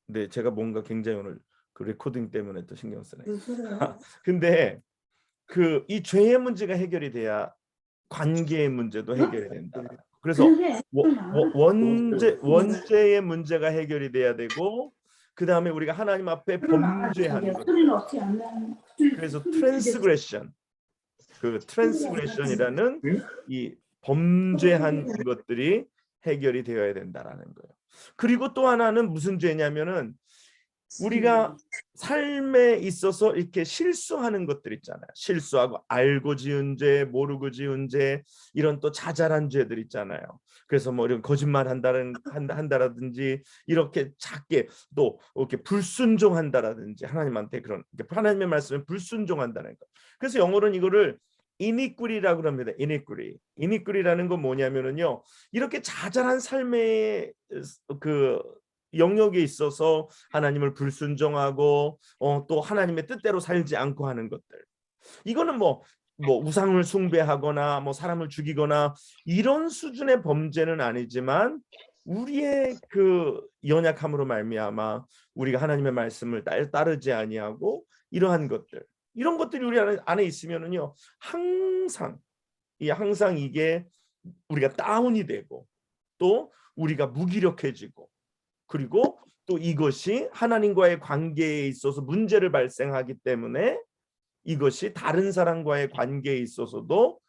네, 제가 뭔가 굉장히 오늘 그 레코딩 때문에 또 신경 쓰네. 무슨 소리야? 근데 그 이 죄의 문제가 해결이 돼야 관계의 문제도 해결이 된다. 그래서 그러게 했구나. 원죄의 문제가 해결이 돼야 되고, 그 다음에 우리가 하나님 앞에 그러나 범죄하는 자기가 것. 소리는 없지 않는 그래서 소리 줄여서 트랜스그레션이라는 이 범죄한 것들이 해결이 되어야 된다라는 거예요. 그리고 또 하나는 무슨 죄냐면은 우리가 삶에 있어서 이렇게 실수하는 것들 있잖아요. 실수하고 알고 지은 죄, 모르고 지은 죄, 이런 또 자잘한 죄들 있잖아요. 그래서 뭐 이런 거짓말 한다라든지, 이렇게 작게 또 이렇게 불순종한다라든지, 하나님한테 그런 하나님의 말씀에 불순종한다는 거. 그래서 영어로는 이거를 iniquity라고 합니다. iniquity라는 건 뭐냐면은요, 이렇게 자잘한 삶의 그 영역에 있어서 하나님을 불순종하고 또 하나님의 뜻대로 살지 않고 하는 것들. 이거는 뭐 우상을 숭배하거나 뭐 사람을 죽이거나 이런 수준의 범죄는 아니지만, 우리의 그 연약함으로 말미암아 우리가 하나님의 말씀을 따르지 아니하고 이러한 것들, 이런 것들이 우리 안에 있으면은요, 항상 이게 우리가 다운이 되고, 또 우리가 무기력해지고, 그리고 또 이것이 하나님과의 관계에 있어서 문제를 발생하기 때문에 이것이 다른 사람과의 관계에 있어서도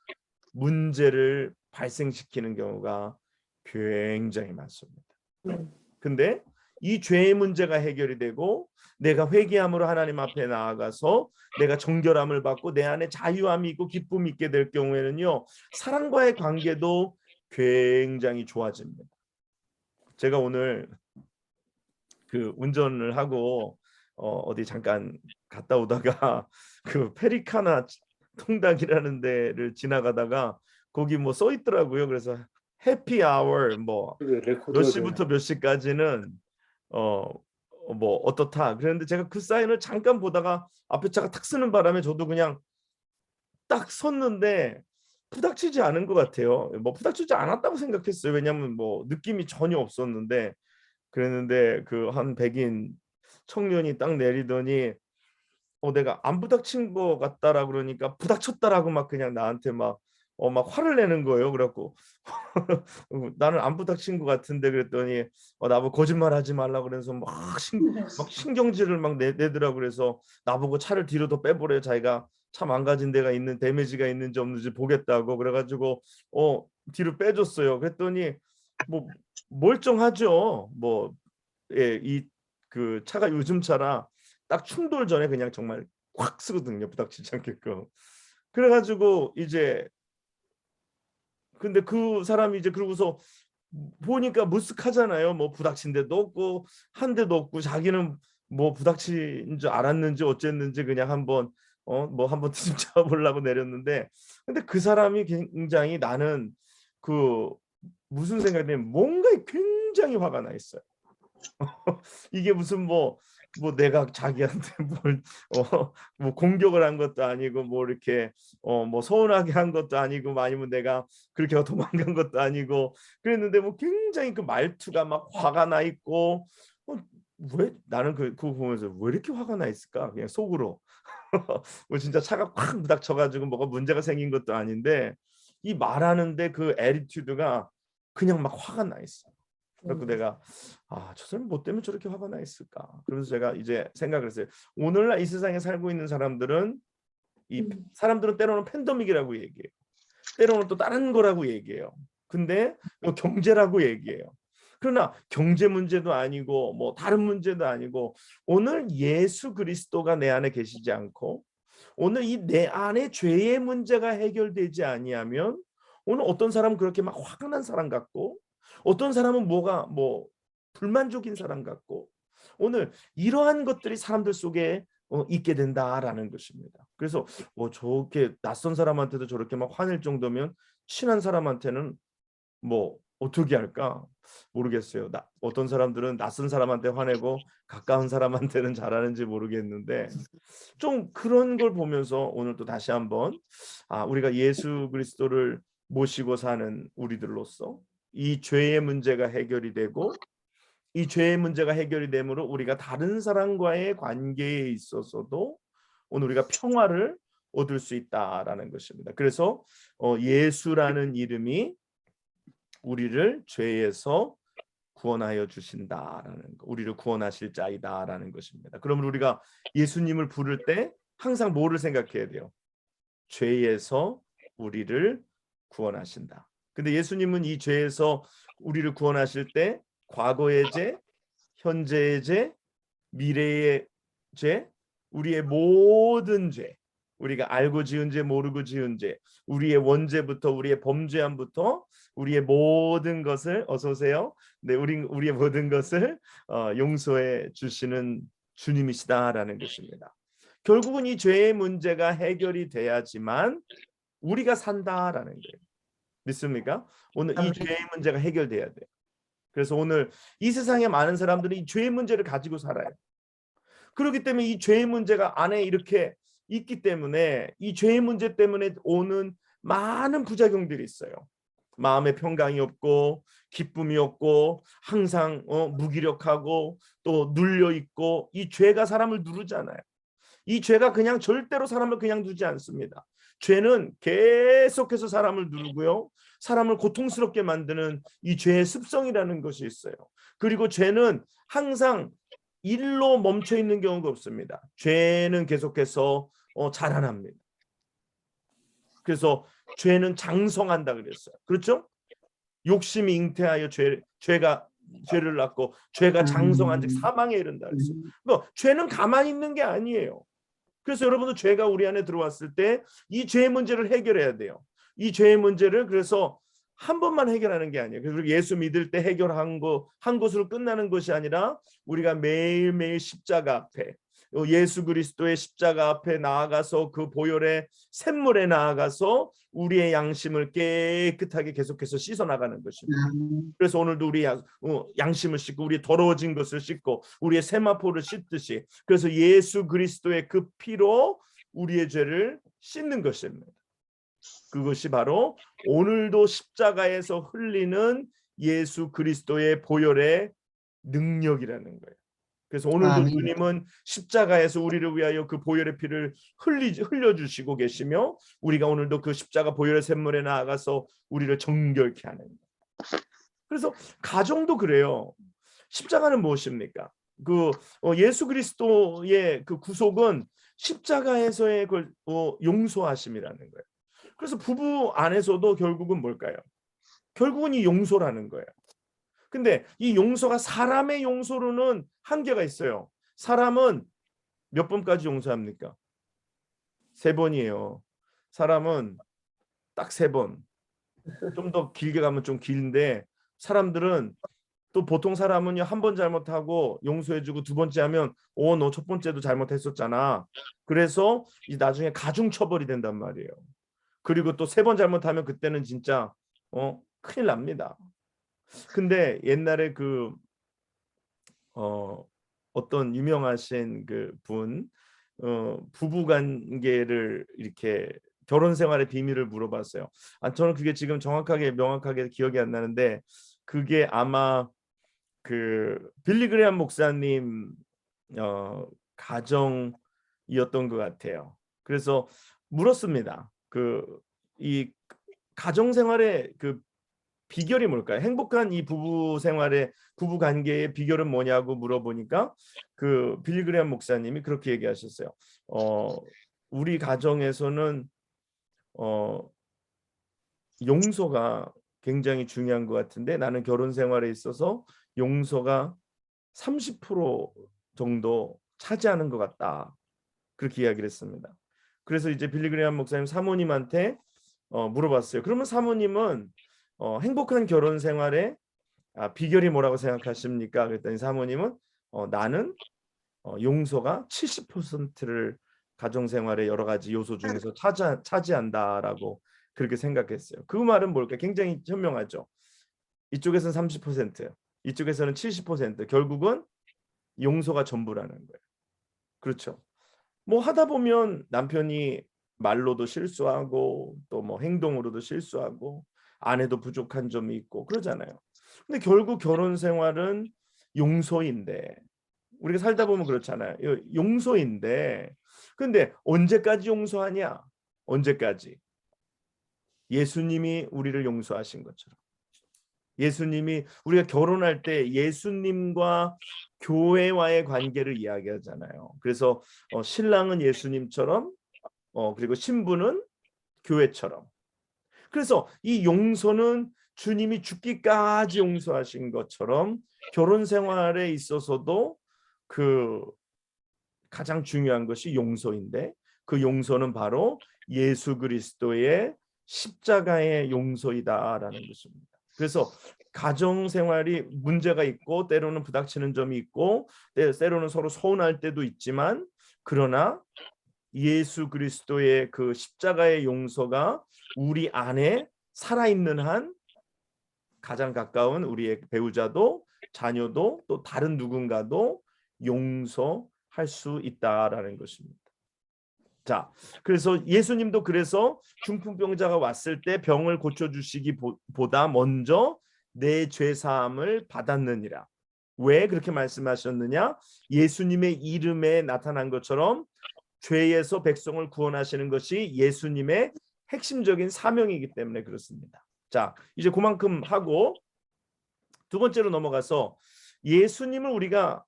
문제를 발생시키는 경우가 굉장히 많습니다. 근데 이 죄의 문제가 해결이 되고, 내가 회개함으로 하나님 앞에 나아가서 내가 정결함을 받고 내 안에 자유함이 있고 기쁨이 있게 될 경우에는요, 사람과의 관계도 굉장히 좋아집니다. 제가 오늘 그 운전을 하고 어디 잠깐 갔다 오다가 그 페리카나 통닭이라는 데를 지나가다가 거기 뭐 써 있더라고요. 그래서 해피 아워 뭐 몇 시부터 몇 시까지는 어 뭐 어떻다. 그랬는데 제가 그 사인을 잠깐 보다가 앞에 차가 탁 쓰는 바람에 저도 그냥 딱 섰는데 부닥치지 않은 것 같아요. 뭐 부닥치지 않았다고 생각했어요. 왜냐하면 뭐 느낌이 전혀 없었는데, 그랬는데 그 한 백인 청년이 딱 내리더니 내가 안 부닥친 것 같다라 그러니까 부닥쳤다라고 막 그냥 나한테 막 화를 내는 거예요. 그래갖고 나는 안 부닥친 것 같은데, 그랬더니 나보고 거짓말하지 말라 그래서 막 신경질을 막 내더라고. 그래서 나보고 차를 뒤로 더 빼보래, 자기가 차 망가진 데가 있는 데미지가 있는지 없는지 보겠다고. 그래가지고 뒤로 빼줬어요. 그랬더니 뭐 멀쩡하죠. 뭐 이 그 차가 요즘 차라 딱 충돌 전에 그냥 정말 확 쓰거든요, 부닥치지 않게끔. 그래가지고 이제 근데 그 사람이 이제 그러고서 보니까 무쓱하잖아요. 뭐 부닥친 데도 없고 한 데도 없고, 자기는 뭐 부닥친 줄 알았는지 어쨌는지 그냥 한번 뭐 한번 뒤집 잡아보려고 내렸는데, 근데 그 사람이 굉장히, 나는 그 무슨 생각이 들냐면 뭔가 굉장히 화가 나 있어요. 이게 무슨 뭐 내가 자기한테 뭐 공격을 한 것도 아니고, 뭐 이렇게 뭐 서운하게 한 것도 아니고, 아니면 내가 그렇게 도망간 것도 아니고, 그랬는데 뭐 굉장히 그 말투가 막 화가 나 있고, 왜 나는 그거 보면서 왜 이렇게 화가 나 있을까, 그냥 속으로. 뭐 진짜 차가 확 부닥쳐가지고 뭐가 문제가 생긴 것도 아닌데, 이 말하는데 그 애티튜드가 그냥 막 화가 나 있어. 그래서 내가 저 사람 뭐 때문에 저렇게 화가 나 있을까? 그래서 제가 이제 생각을 했어요. 오늘날 이 세상에 살고 있는 사람들은, 이 사람들은 때로는 팬데믹이라고 얘기해요. 때로는 또 다른 거라고 얘기해요. 근데 경제라고 얘기해요. 그러나 경제 문제도 아니고 뭐 다른 문제도 아니고, 오늘 예수 그리스도가 내 안에 계시지 않고, 오늘 이 내 안에 죄의 문제가 해결되지 아니하면, 오늘 어떤 사람은 그렇게 막 화가 난 사람 같고, 어떤 사람은 뭐 불만족인 사람 같고, 오늘 이러한 것들이 사람들 속에 있게 된다라는 것입니다. 그래서 저렇게 낯선 사람한테도 저렇게 막 화낼 정도면 친한 사람한테는 뭐 어떻게 할까 모르겠어요. 어떤 사람들은 낯선 사람한테 화내고 가까운 사람한테는 잘하는지 모르겠는데, 좀 그런 걸 보면서 오늘 또 다시 한번 우리가 예수 그리스도를 모시고 사는 우리들로서 이 죄의 문제가 해결이 되고, 이 죄의 문제가 해결이 되므로 우리가 다른 사람과의 관계에 있어서도 오늘 우리가 평화를 얻을 수 있다라는 것입니다. 그래서 예수라는 이름이 우리를 죄에서 구원하여 주신다라는 거, 우리를 구원하실 자이다라는 것입니다. 그러면 우리가 예수님을 부를 때 항상 뭐를 생각해야 돼요? 죄에서 우리를 구원하신다. 근데 예수님은 이 죄에서 우리를 구원하실 때 과거의 죄, 현재의 죄, 미래의 죄, 우리의 모든 죄, 우리가 알고 지은 죄, 모르고 지은 죄, 우리의 원죄부터 우리의 범죄함부터 우리의 모든 것을 어서 오세요. 네, 우리의 모든 것을 용서해 주시는 주님이시다라는 것입니다. 결국은 이 죄의 문제가 해결이 돼야지만 우리가 산다라는 거예요. 믿습니까? 오늘 이 죄의 문제가 해결돼야 돼요. 그래서 오늘 이 세상에 많은 사람들이 이 죄의 문제를 가지고 살아요. 그렇기 때문에 이 죄의 문제가 안에 이렇게 있기 때문에 이 죄의 문제 때문에 오는 많은 부작용들이 있어요. 마음의 평강이 없고 기쁨이 없고 항상 무기력하고 또 눌려 있고, 이 죄가 사람을 누르잖아요. 이 죄가 그냥 절대로 사람을 그냥 두지 않습니다. 죄는 계속해서 사람을 누르고요, 사람을 고통스럽게 만드는 이 죄의 습성이라는 것이 있어요. 그리고 죄는 항상 일로 멈춰 있는 경우가 없습니다. 죄는 계속해서 자라납니다. 그래서 죄는 장성한다 그랬어요. 그렇죠? 욕심이 잉태하여 죄를 낳고 죄가 장성한즉 사망에 이른다 그랬어요. 그러니까 죄는 가만히 있는 게 아니에요. 그래서 여러분도 죄가 우리 안에 들어왔을 때 이 죄의 문제를 해결해야 돼요. 이 죄의 문제를 그래서 한 번만 해결하는 게 아니에요. 그래서 예수 믿을 때 해결한 한 것으로 끝나는 것이 아니라 우리가 매일매일 십자가 앞에, 예수 그리스도의 십자가 앞에 나아가서 그 보혈의 샘물에 나아가서 우리의 양심을 깨끗하게 계속해서 씻어나가는 것입니다. 그래서 오늘도 우리 양심을 씻고 우리 더러워진 것을 씻고 우리의 세마포를 씻듯이, 그래서 예수 그리스도의 그 피로 우리의 죄를 씻는 것입니다. 그것이 바로 오늘도 십자가에서 흘리는 예수 그리스도의 보혈의 능력이라는 거예요. 그래서 오늘도 주님은 십자가에서 우리를 위하여 그 보혈의 피를 흘려주시고 계시며, 우리가 오늘도 그 십자가 보혈의 샘물에 나아가서 우리를 정결케 하는 거예요. 그래서 가정도 그래요. 십자가는 무엇입니까? 예수 그리스도의 그 구속은 십자가에서의 용서하심이라는 거예요. 그래서 부부 안에서도 결국은 뭘까요? 결국은 이 용서라는 거예요. 근데 이 용서가 사람의 용서로는 한계가 있어요. 사람은 몇 번까지 용서합니까? 3번이에요. 사람은 딱 3번. 좀 더 길게 가면 좀 긴데, 사람들은 또 보통 사람은요, 한 번 잘못하고 용서해주고 두 번째 하면 너 첫 번째도 잘못했었잖아. 그래서 나중에 가중 처벌이 된단 말이에요. 그리고 또 3번 잘못하면 그때는 진짜 큰일 납니다. 근데 옛날에 어떤 유명하신 분 부부 관계를 이렇게 결혼 생활의 비밀을 물어봤어요. 저는 그게 지금 명확하게 기억이 안 나는데, 그게 아마 빌리 그레이엄 목사님 가정이었던 것 같아요. 그래서 물었습니다. 이 가정 생활의 비결이 뭘까요? 행복한 이 부부 관계의 비결은 뭐냐고 물어보니까 빌리 그레이엄 목사님이 그렇게 얘기하셨어요. 우리 가정에서는 용서가 굉장히 중요한 것 같은데, 나는 결혼 생활에 있어서 용서가 30% 정도 차지하는 것 같다. 그렇게 이야기를 했습니다. 그래서 이제 빌리 그레이엄 목사님 사모님한테 물어봤어요. 그러면 사모님은 행복한 결혼 생활의 비결이 뭐라고 생각하십니까? 그랬더니 사모님은 나는 용서가 70%를 가정생활의 여러 가지 요소 중에서 차지한다라고 그렇게 생각했어요. 그 말은 뭘까? 굉장히 현명하죠. 이쪽에서는 30%, 이쪽에서는 70%, 결국은 용서가 전부라는 거예요. 그렇죠. 뭐 하다 보면 남편이 말로도 실수하고 또 뭐 행동으로도 실수하고 아내도 부족한 점이 있고 그러잖아요. 근데 결국 결혼 생활은 용서인데 우리가 살다 보면 그렇잖아요. 용서인데 근데 언제까지 용서하냐? 언제까지? 예수님이 우리를 용서하신 것처럼. 예수님이 우리가 결혼할 때 예수님과 교회와의 관계를 이야기하잖아요. 그래서 신랑은 예수님처럼 그리고 신부는 교회처럼. 그래서 이 용서는 주님이 죽기까지 용서하신 것처럼 결혼 생활에 있어서도 그 가장 중요한 것이 용서인데 그 용서는 바로 예수 그리스도의 십자가의 용서이다라는 것입니다. 그래서 가정 생활이 문제가 있고 때로는 부닥치는 점이 있고 때로는 서로 서운할 때도 있지만 그러나 예수 그리스도의 그 십자가의 용서가 우리 안에 살아있는 한 가장 가까운 우리의 배우자도 자녀도 또 다른 누군가도 용서할 수 있다라는 것입니다. 자, 그래서 예수님도 그래서 중풍병자가 왔을 때 병을 고쳐주시기보다 먼저 내 죄사함을 받았느니라. 왜 그렇게 말씀하셨느냐? 예수님의 이름에 나타난 것처럼 죄에서 백성을 구원하시는 것이 예수님의 핵심적인 사명이기 때문에 그렇습니다. 자, 이제 그만큼 하고 두 번째로 넘어가서 예수님을 우리가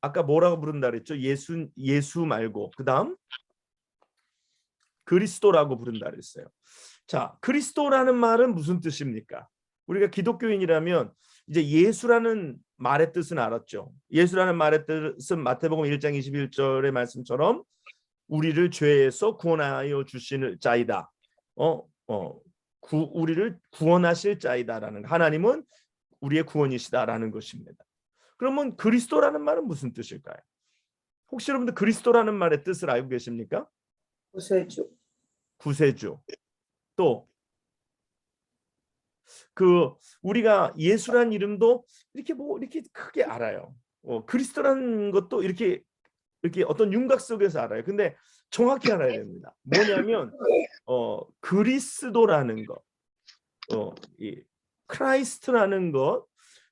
아까 뭐라고 부른다 그랬죠? 예수 말고 그다음 그리스도라고 부른다 그랬어요. 자, 그리스도라는 말은 무슨 뜻입니까? 우리가 기독교인이라면 이제 예수라는 말의 뜻은 알았죠. 예수라는 말의 뜻은 마태복음 1장 21절의 말씀처럼 우리를 죄에서 구원하여 주시는 자이다. 우리를 구원하실 자이다라는 하나님은 우리의 구원이시다라는 것입니다. 그러면 그리스도라는 말은 무슨 뜻일까요? 혹시 여러분들 그리스도라는 말의 뜻을 알고 계십니까? 구세주. 구세주. 또 그 우리가 예수라는 이름도 이렇게 이렇게 크게 알아요. 그리스도라는 것도 이렇게 어떤 윤곽 속에서 알아요. 근데 정확히 알아야 됩니다. 뭐냐면 그리스도라는 것, 이 크라이스트라는 것,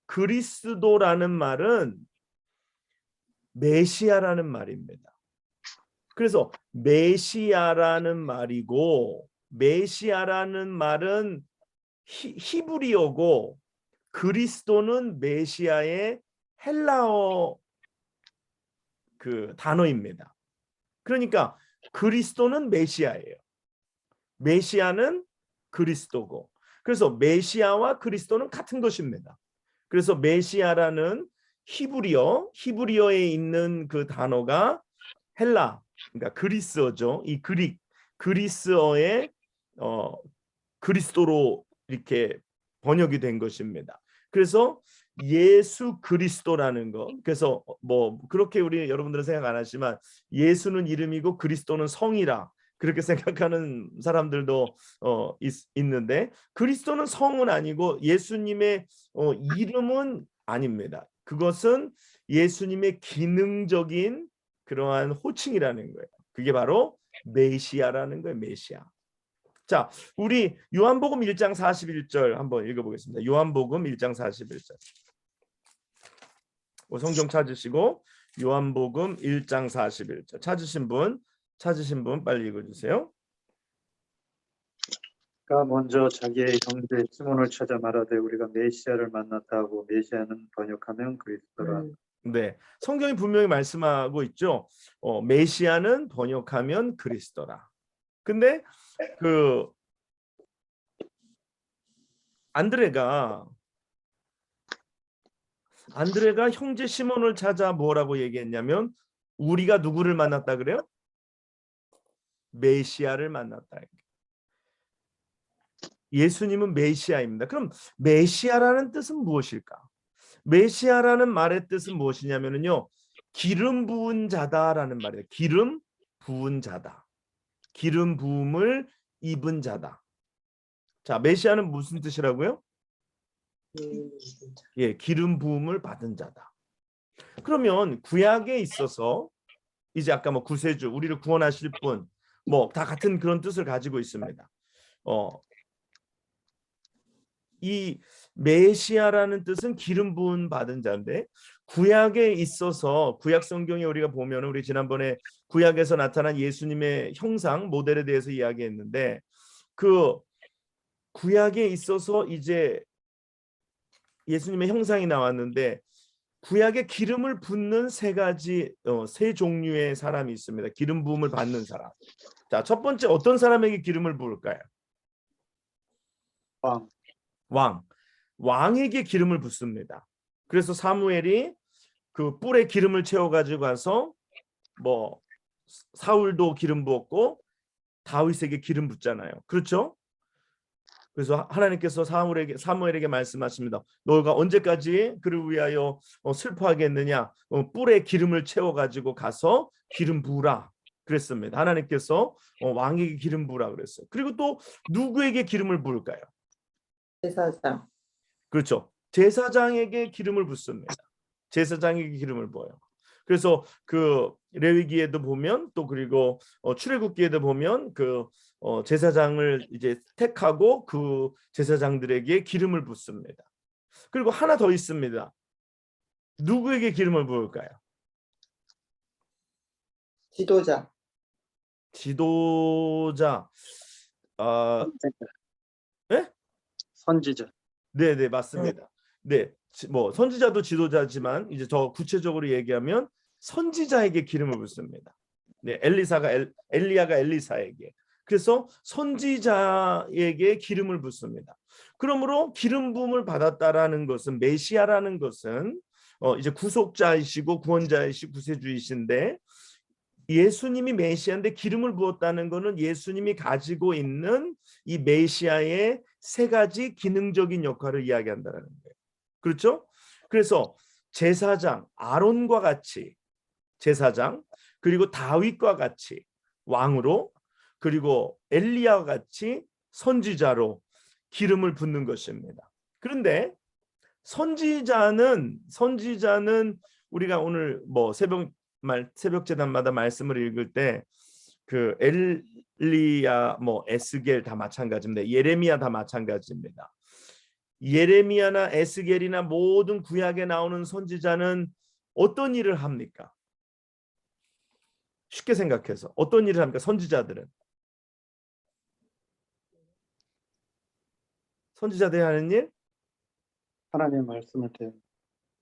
그리스도라는 말은 메시아라는 말입니다. 그래서 메시아라는 말이고 메시아라는 말은 히브리어고 그리스도는 메시아의 헬라어 그 단어입니다. 그러니까 그리스도는 메시아예요. 메시아는 그리스도고. 그래서 메시아와 그리스도는 같은 것입니다. 그래서 메시아라는 히브리어에 있는 그 단어가 헬라, 그러니까 그리스어죠. 이 그리스어의 그리스도로 이렇게 번역이 된 것입니다. 그래서 예수 그리스도라는 것. 그래서 뭐 그렇게 우리 여러분들은 생각 안 하지만 예수는 이름이고 그리스도는 성이라 그렇게 생각하는 사람들도 있는데 그리스도는 성은 아니고 예수님의 이름은 아닙니다. 그것은 예수님의 기능적인 그러한 호칭이라는 거예요. 그게 바로 메시아라는 거예요. 메시아. 자, 우리 요한복음 1장 41절 한번 읽어보겠습니다. 요한복음 1장 41절. 성경 찾으시고 요한복음 1장 41절 찾으신 분 빨리 읽어주세요. 그가 먼저 자기의 형제 시몬을 찾아 말하되 우리가 메시아를 만났다 하고 메시아는 번역하면 그리스도라. 네, 성경이 분명히 말씀하고 있죠. 메시아는 번역하면 그리스도라. 근데 그 안드레가 형제 시몬을 찾아 뭐라고 얘기했냐면 우리가 누구를 만났다 그래요? 메시아를 만났다. 예수님은 메시아입니다. 그럼 메시아라는 뜻은 무엇일까? 메시아라는 말의 뜻은 무엇이냐면요, 기름 부은 자다라는 말이에요. 기름 부은 자다. 기름 부음을 입은 자다. 자, 메시아는 무슨 뜻이라고요? 예, 기름 부음을 받은 자다. 그러면 구약에 있어서 이제 아까 뭐 구세주, 우리를 구원하실 분, 뭐 다 같은 그런 뜻을 가지고 있습니다. 이 메시아라는 뜻은 기름 부은 받은 자인데 구약에 있어서 구약 성경에 우리가 보면 우리 지난번에 구약에서 나타난 예수님의 형상 모델에 대해서 이야기했는데 그 구약에 있어서 이제 예수님의 형상이 나왔는데 구약에 기름을 붓는 세 종류의 사람이 있습니다. 기름 부음을 받는 사람. 자, 첫 번째 어떤 사람에게 기름을 부을까요? 왕. 왕에게 기름을 붓습니다. 그래서 사무엘이 그 뿔에 기름을 채워 가지고 가서 뭐 사울도 기름 부었고 다윗에게 기름 붓잖아요. 그렇죠? 그래서 하나님께서 사무엘에게 말씀하십니다. 너가 언제까지 그를 위하여 슬퍼하겠느냐? 뿔에 기름을 채워 가지고 가서 기름 부으라 그랬습니다. 하나님께서 왕에게 기름 부으라 그랬어요. 그리고 또 누구에게 기름을 부을까요? 제사장. 그렇죠. 제사장에게 기름을 붓습니다. 제사장에게 기름을 부어요. 그래서 그 레위기에도 보면 또 그리고 출애굽기에도 보면 그 제사장을 이제 택하고 그 제사장들에게 기름을 붓습니다. 그리고 하나 더 있습니다. 누구에게 기름을 부을까요? 지도자. 지도자. 네? 선지자. 네, 맞습니다. 네, 뭐 선지자도 지도자지만 이제 더 구체적으로 얘기하면 선지자에게 기름을 붓습니다. 네, 엘리야가 엘리사에게. 그래서 선지자에게 기름을 붓습니다. 그러므로 기름 부음을 받았다라는 것은 메시아라는 것은 이제 구속자이시고 구원자이시고 구세주이신데 예수님이 메시아인데 기름을 부었다는 것은 예수님이 가지고 있는 이 메시아의 세 가지 기능적인 역할을 이야기한다는 거예요. 그렇죠? 그래서 제사장 아론과 같이 제사장 그리고 다윗과 같이 왕으로 그리고 엘리야와 같이 선지자로 기름을 붓는 것입니다. 그런데 선지자는 우리가 오늘 뭐 새벽 제단마다 말씀을 읽을 때 그 엘리야 뭐 에스겔 다 마찬가지입니다. 예레미야 다 마찬가지입니다. 예레미야나 에스겔이나 모든 구약에 나오는 선지자는 어떤 일을 합니까? 쉽게 생각해서 어떤 일을 합니까? 선지자들이 하는 일? 하나님의 말씀을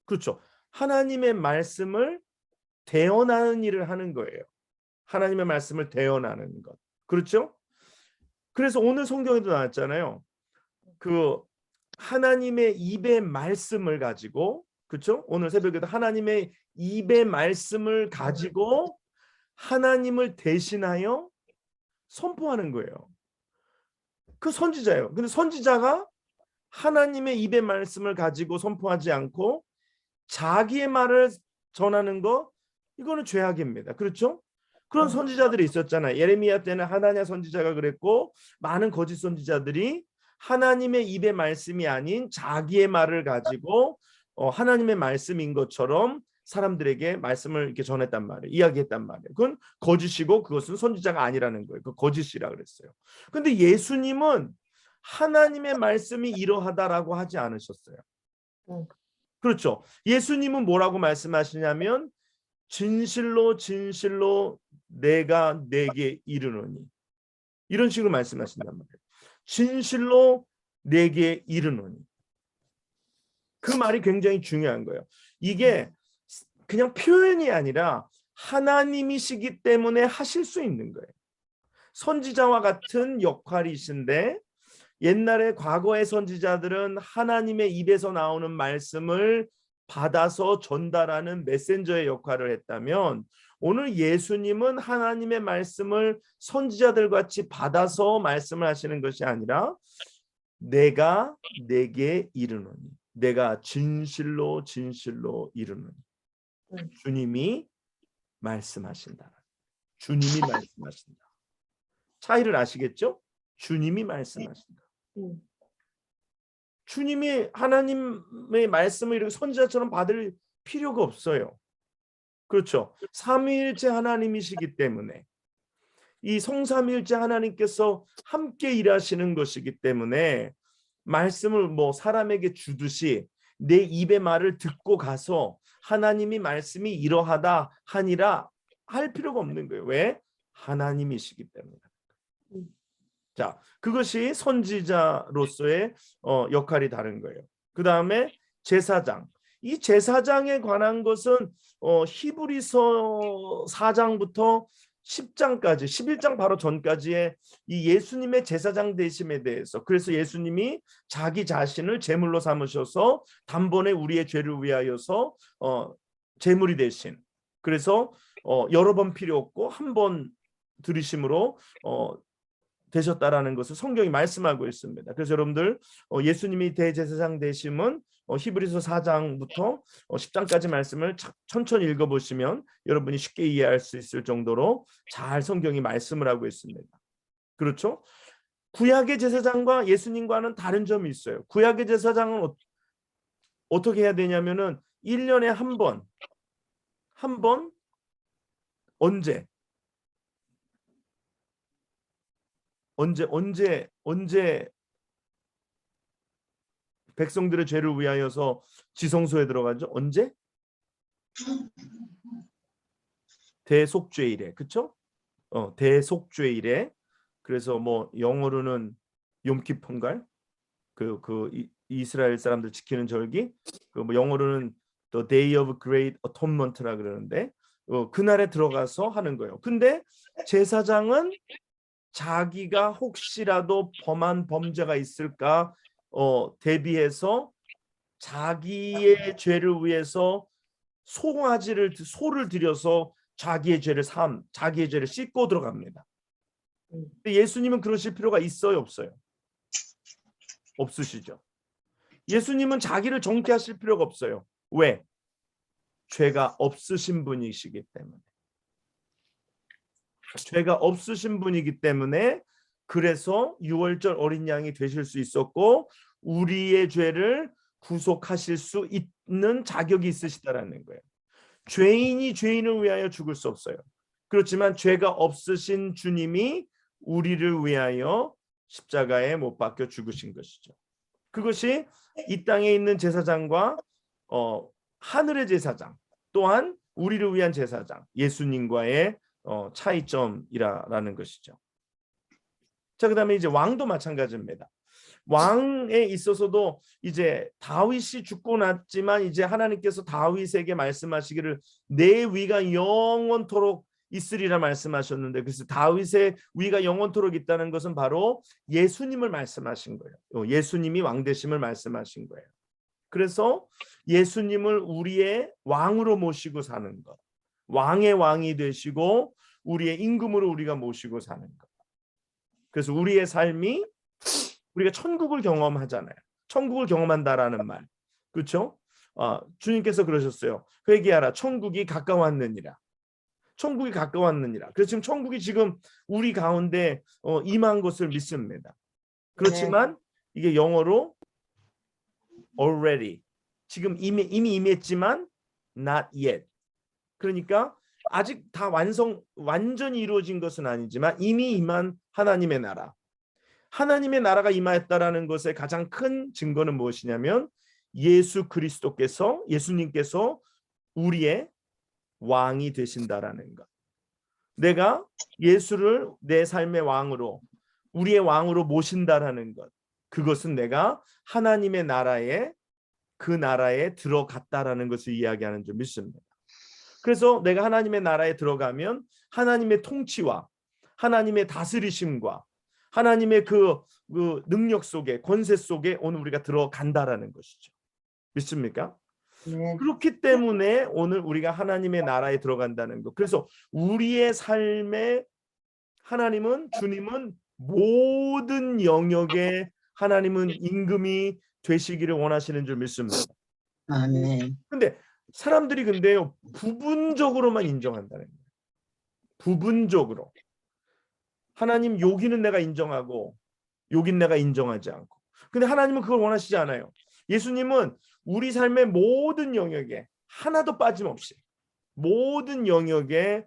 그렇죠. 하나님의 말씀을 대언하는 일을 하는 거예요. 하나님의 말씀을 대언하는 것. 그렇죠? 그래서 오늘 성경에도 나왔잖아요. 그 하나님의 입의 말씀을 가지고 그렇죠? 오늘 새벽에도 하나님의 입의 말씀을 가지고 하나님을 대신하여 선포하는 거예요. 그 선지자예요. 근데 선지자가 하나님의 입의 말씀을 가지고 선포하지 않고 자기의 말을 전하는 거 이거는 죄악입니다. 그렇죠? 그런 선지자들이 있었잖아요. 예레미야 때는 하나냐 선지자가 그랬고 많은 거짓 선지자들이 하나님의 입의 말씀이 아닌 자기의 말을 가지고 하나님의 말씀인 것처럼 사람들에게 말씀을 이렇게 전했단 말이에요. 이야기했단 말이에요. 그건 거짓이고 그것은 선지자가 아니라는 거예요. 그 거짓이라 그랬어요. 근데 예수님은 하나님의 말씀이 이러하다라고 하지 않으셨어요. 그렇죠. 예수님은 뭐라고 말씀하시냐면 진실로 진실로 내가 내게 이르노니 이런 식으로 말씀하신단 말이에요. 진실로 내게 이르노니 그 말이 굉장히 중요한 거예요. 이게 그냥 표현이 아니라 하나님이시기 때문에 하실 수 있는 거예요. 선지자와 같은 역할이신데 옛날에 과거의 선지자들은 하나님의 입에서 나오는 말씀을 받아서 전달하는 메신저의 역할을 했다면 오늘 예수님은 하나님의 말씀을 선지자들 같이 받아서 말씀을 하시는 것이 아니라 내가 내게 이르노니 내가 진실로 진실로 이르노니 주님이 말씀하신다. 주님이 말씀하신다. 차이를 아시겠죠? 주님이 말씀하신다. 주님이 하나님의 말씀을 이렇게 선지자처럼 받을 필요가 없어요. 그렇죠. 삼위일체 하나님이시기 때문에 이 성삼위일체 하나님께서 함께 일하시는 것이기 때문에 말씀을 뭐 사람에게 주듯이 내 입의 말을 듣고 가서 하나님이 말씀이 이러하다 하니라 할 필요가 없는 거예요. 왜? 하나님이시기 때문에. 자, 그것이 선지자로서의 역할이 다른 거예요. 그 다음에 제사장. 이 제사장에 관한 것은 히브리서 4장부터 10장까지 11장 바로 전까지의 이 예수님의 제사장 되심에 대해서, 그래서 예수님이 자기 자신을 제물로 삼으셔서 단번에 우리의 죄를 위하여서 제물이 되신, 그래서 여러 번 필요 없고 한 번 들이심으로 되셨다라는 것을 성경이 말씀하고 있습니다. 그래서 여러분들 예수님이 대제사장 되심은 히브리서 4장부터 10장까지 말씀을 천천히 읽어보시면 여러분이 쉽게 이해할 수 있을 정도로 잘 성경이 말씀을 하고 있습니다. 그렇죠? 구약의 제사장과 예수님과는 다른 점이 있어요. 구약의 제사장은 어떻게 해야 되냐면은 1년에 한 번 언제 백성들의 죄를 위하여서 지성소에 들어가죠? 언제? 대속죄일에, 그렇죠? 대속죄일에. 그래서 뭐 영어로는 욤키폰갈, 이스라엘 사람들 지키는 절기, 뭐 영어로는 The Day of Great Atonement라 그러는데 그날에 들어가서 하는 거예요. 근데 제사장은 자기가 혹시라도 범한 범죄가 있을까 대비해서 자기의 죄를 위해서 소를 들여서 자기의 죄를 씻고 들어갑니다. 근데 예수님은 그러실 필요가 있어요, 없어요? 없으시죠. 예수님은 자기를 정죄하실 필요가 없어요. 왜? 죄가 없으신 분이시기 때문에. 죄가 없으신 분이기 때문에 그래서 유월절 어린 양이 되실 수 있었고 우리의 죄를 구속하실 수 있는 자격이 있으시다라는 거예요. 죄인이 죄인을 위하여 죽을 수 없어요. 그렇지만 죄가 없으신 주님이 우리를 위하여 십자가에 못 박혀 죽으신 것이죠. 그것이 이 땅에 있는 제사장과 하늘의 제사장 또한 우리를 위한 제사장 예수님과의 차이점이라는 것이죠. 자, 그다음에 이제 왕도 마찬가지입니다. 왕에 있어서도 이제 다윗이 죽고 났지만 이제 하나님께서 다윗에게 말씀하시기를 내 위가 영원토록 있으리라 말씀하셨는데, 그래서 다윗의 위가 영원토록 있다는 것은 바로 예수님을 말씀하신 거예요. 예수님이 왕 되심을 말씀하신 거예요. 그래서 예수님을 우리의 왕으로 모시고 사는 것, 왕의 왕이 되시고 우리의 임금으로 우리가 모시고 사는 것. 그래서 우리의 삶이 우리가 천국을 경험하잖아요. 천국을 경험한다라는 말, 그렇죠? 주님께서 그러셨어요. 회개하라, 천국이 가까웠느니라. 천국이 가까웠느니라. 그래서 지금 천국이 지금 우리 가운데 임한 것을 믿습니다. 그렇지만 이게 영어로 already, 지금 이미 임했지만 not yet. 그러니까 아직 다 완전히 이루어진 것은 아니지만 이미 임한 하나님의 나라. 하나님의 나라가 임하였다라는 것의 가장 큰 증거는 무엇이냐면 예수님께서 우리의 왕이 되신다라는 것. 내가 예수를 내 삶의 왕으로, 우리의 왕으로 모신다라는 것. 그것은 내가 하나님의 그 나라에 들어갔다라는 것을 이야기하는 줄 믿습니다. 그래서 내가 하나님의 나라에 들어가면 하나님의 통치와 하나님의 다스리심과 하나님의 그 능력 속에, 권세 속에 오늘 우리가 들어간다라는 것이죠. 믿습니까? 네. 그렇기 때문에 오늘 우리가 하나님의 나라에 들어간다는 것. 그래서 우리의 삶에 주님은 모든 영역에 하나님은 임금이 되시기를 원하시는 줄 믿습니다. 아멘. 근데 사람들이 근데요 부분적으로만 인정한다는 거예요. 부분적으로. 하나님 여기는 내가 인정하고 여긴 내가 인정하지 않고. 근데 하나님은 그걸 원하시지 않아요. 예수님은 우리 삶의 모든 영역에 하나도 빠짐없이 모든 영역에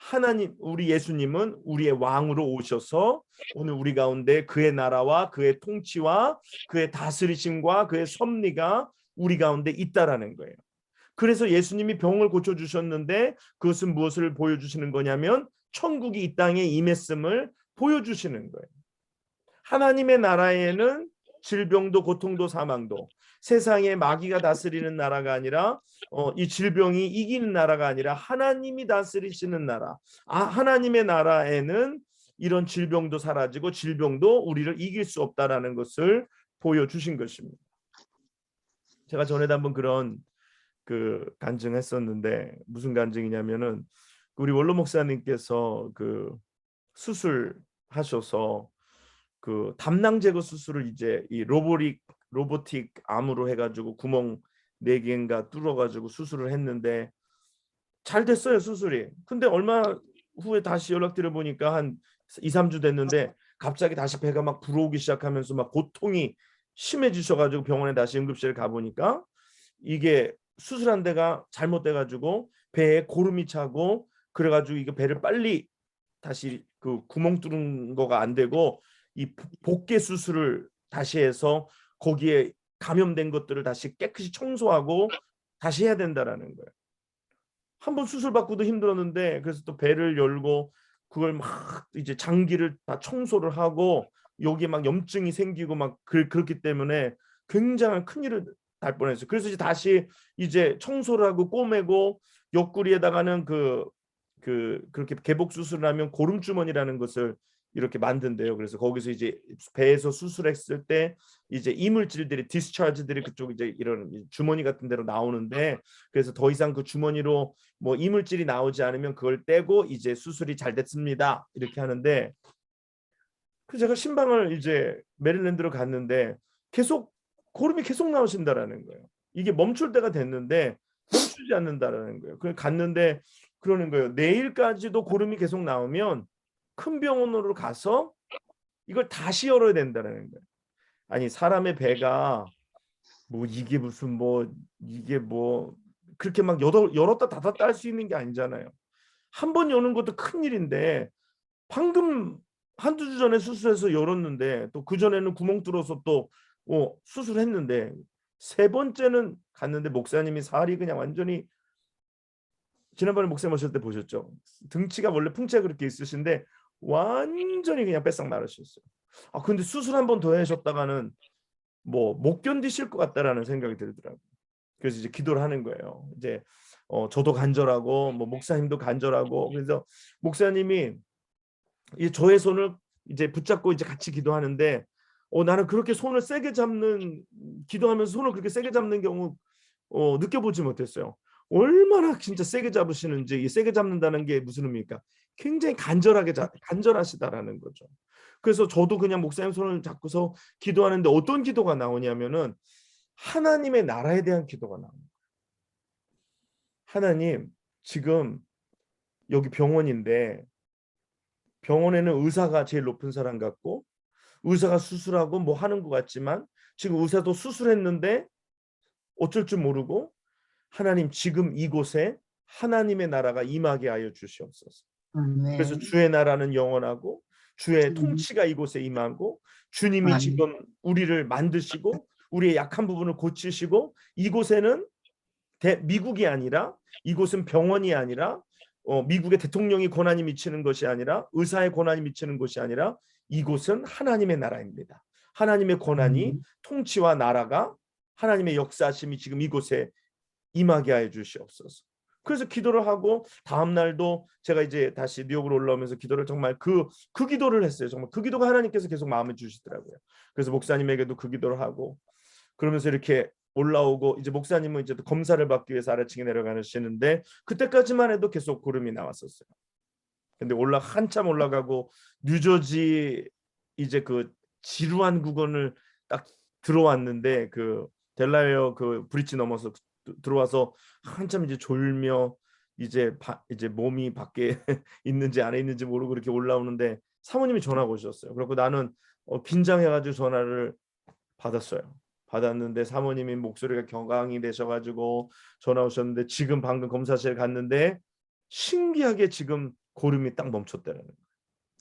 하나님, 우리 예수님은 우리의 왕으로 오셔서 오늘 우리 가운데 그의 나라와 그의 통치와 그의 다스리심과 그의 섭리가 우리 가운데 있다라는 거예요. 그래서 예수님이 병을 고쳐주셨는데 그것은 무엇을 보여주시는 거냐면 천국이 이 땅에 임했음을 보여주시는 거예요. 하나님의 나라에는 질병도 고통도 사망도 세상에 마귀가 다스리는 나라가 아니라 이 질병이 이기는 나라가 아니라 하나님이 다스리시는 나라. 하나님의 나라에는 이런 질병도 사라지고 질병도 우리를 이길 수 없다라는 것을 보여주신 것입니다. 제가 전에도 한번 그런 간증했었는데 무슨 간증이냐면은 우리 원로 목사님께서 수술하셔서 담낭 제거 수술을 이제 이 로보틱 암으로 해가지고 구멍 4개인가 뚫어가지고 수술을 했는데 잘 됐어요, 수술이. 근데 얼마 후에 다시 연락드려 보니까 한 2, 3주 됐는데 갑자기 다시 배가 막 불어오기 시작하면서 막 고통이 심해지셔가지고 병원에 다시 응급실에 가보니까 이게 수술한 데가 잘못돼가지고 배에 고름이 차고 그래가지고 이게 배를 빨리 다시 구멍 뚫은 거가 안 되고 이 복개 수술을 다시 해서 거기에 감염된 것들을 다시 깨끗이 청소하고 다시 해야 된다라는 거예요. 한번 수술 받고도 힘들었는데 그래서 또 배를 열고 그걸 막 이제 장기를 다 청소를 하고 여기에 막 염증이 생기고 막 그렇기 때문에 굉장한 큰일을 날 뻔했어요. 그래서 이제 다시 이제 청소를 하고 꼬매고 옆구리에다가는 그렇게 개복 수술을 하면 고름 주머니라는 것을 이렇게 만든대요. 그래서 거기서 이제 배에서 수술했을 때 이제 이물질들이 디스차지들이 그쪽 이제 이런 주머니 같은 데로 나오는데 그래서 더 이상 그 주머니로 뭐 이물질이 나오지 않으면 그걸 떼고 이제 수술이 잘 됐습니다. 이렇게 하는데 그래서 제가 신방을 이제 메릴랜드로 갔는데 고름이 계속 나오신다라는 거예요. 이게 멈출 때가 됐는데 멈추지 않는다라는 거예요. 그래서 갔는데 그러는 거예요. 내일까지도 고름이 계속 나오면 큰 병원으로 가서 이걸 다시 열어야 된다는 거예요. 아니 사람의 배가 뭐 이게 무슨 뭐 이게 뭐 그렇게 막 열었다 닫았다 할 수 있는 게 아니잖아요. 한 번 여는 것도 큰일인데 방금 한두 주 전에 수술해서 열었는데 또 그전에는 구멍 뚫어서 또 수술했는데 세 번째는 갔는데 목사님이 살이 그냥 완전히 지난번에 목사님 오셨을 때 보셨죠? 등치가 원래 풍채가 그렇게 있으신데 완전히 그냥 뺏싹 마르셨어요. 근데 수술 한 번 더 하셨다가는 뭐 못 견디실 것 같다라는 생각이 들더라고요. 그래서 이제 기도를 하는 거예요. 이제 저도 간절하고 뭐 목사님도 간절하고 그래서 목사님이 저의 손을 이제 붙잡고 이제 같이 기도하는데 나는 그렇게 손을 세게 잡는 기도하면서 손을 그렇게 세게 잡는 경우 느껴보지 못했어요. 얼마나 진짜 세게 잡으시는지 이 세게 잡는다는 게 무슨 의미입니까? 굉장히 간절하시다라는 거죠. 그래서 저도 그냥 목사님 손을 잡고서 기도하는데 어떤 기도가 나오냐면은 하나님의 나라에 대한 기도가 나옵니다. 하나님, 지금 여기 병원인데 병원에는 의사가 제일 높은 사람 같고 의사가 수술하고 뭐 하는 것 같지만 지금 의사도 수술했는데 어쩔 줄 모르고 하나님 지금 이곳에 하나님의 나라가 임하게 하여 주시옵소서. 그래서 아멘. 주의 나라는 영원하고 주의 통치가 이곳에 임하고 주님이 지금 우리를 만드시고 우리의 약한 부분을 고치시고 이곳에는 미국이 아니라 이곳은 병원이 아니라 미국의 대통령이 권한이 미치는 것이 아니라 의사의 권한이 미치는 것이 아니라 이곳은 하나님의 나라입니다. 하나님의 권한이 통치와 나라가 하나님의 역사심이 지금 이곳에 임하게 하여 주시옵소서. 그래서 기도를 하고 다음 날도 제가 이제 다시 뉴욕으로 올라오면서 기도를 정말 그 기도를 했어요. 정말 그 기도가 하나님께서 계속 마음에 주시더라고요. 그래서 목사님에게도 그 기도를 하고 그러면서 이렇게 올라오고 이제 목사님은 이제 검사를 받기 위해서 아래층에 내려가시는데 그때까지만 해도 계속 구름이 나왔었어요. 근데 한참 올라가고 뉴저지 이제 그 지루한 구간을 딱 들어왔는데 그 델라웨어 그 브릿지 넘어서 들어와서 한참 이제 졸며 이제 몸이 밖에 있는지 안에 있는지 모르고 그렇게 올라오는데 사모님이 전화가 오셨어요. 그리고 나는 긴장해가지고 전화를 받았어요. 받았는데 사모님이 목소리가 경강이 되셔가지고 전화 오셨는데 지금 방금 검사실 갔는데 신기하게 지금 고름이 딱 멈췄다는 거예요.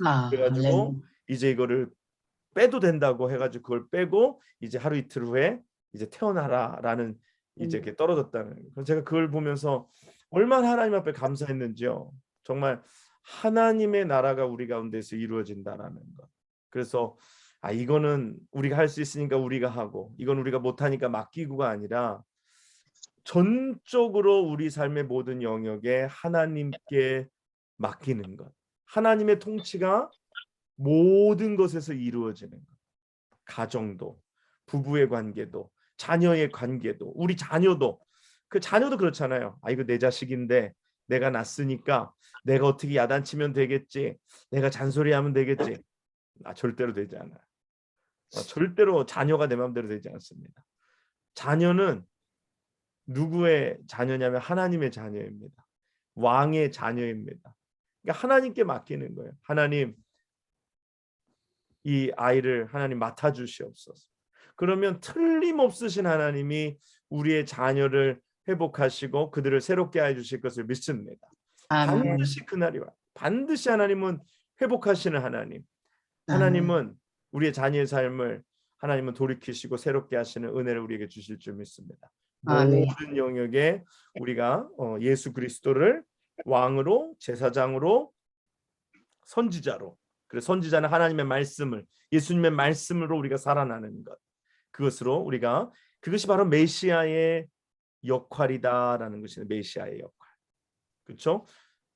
아, 그래가지고 할렐루야. 이제 이거를 빼도 된다고 해가지고 그걸 빼고 이제 하루 이틀 후에 이제 태어나라라는 이제 이렇게 떨어졌다는 거예요. 그래서 제가 그걸 보면서 얼마나 하나님 앞에 감사했는지요. 정말 하나님의 나라가 우리 가운데서 이루어진다라는 것. 그래서 이거는 우리가 할 수 있으니까 우리가 하고 이건 우리가 못하니까 맡기고가 아니라 전적으로 우리 삶의 모든 영역에 하나님께 맡기는 것. 하나님의 통치가 모든 것에서 이루어지는 것. 가정도, 부부의 관계도, 자녀의 관계도, 우리 자녀도. 그 자녀도 그렇잖아요. 이거 내 자식인데 내가 낳았으니까 내가 어떻게 야단치면 되겠지. 내가 잔소리하면 되겠지. 절대로 되지 않아요. 절대로 자녀가 내 마음대로 되지 않습니다. 자녀는 누구의 자녀냐면 하나님의 자녀입니다. 왕의 자녀입니다. 그러니까 하나님께 맡기는 거예요. 하나님, 이 아이를 하나님 맡아주시옵소서. 그러면 틀림없으신 하나님이 우리의 자녀를 회복하시고 그들을 새롭게 해주실 것을 믿습니다. 아멘. 반드시 그날이 와요. 반드시 하나님은 회복하시는 하나님. 아멘. 하나님은 우리의 자녀의 삶을 하나님은 돌이키시고 새롭게 하시는 은혜를 우리에게 주실 줄 믿습니다. 아멘. 모든 영역에 우리가 예수 그리스도를 왕으로, 제사장으로, 선지자로, 그래서 선지자는 하나님의 말씀을, 예수님의 말씀으로 우리가 살아나는 것, 그것으로 우리가, 그것이 바로 메시아의 역할이다라는 것이 메시아의 역할. 그렇죠?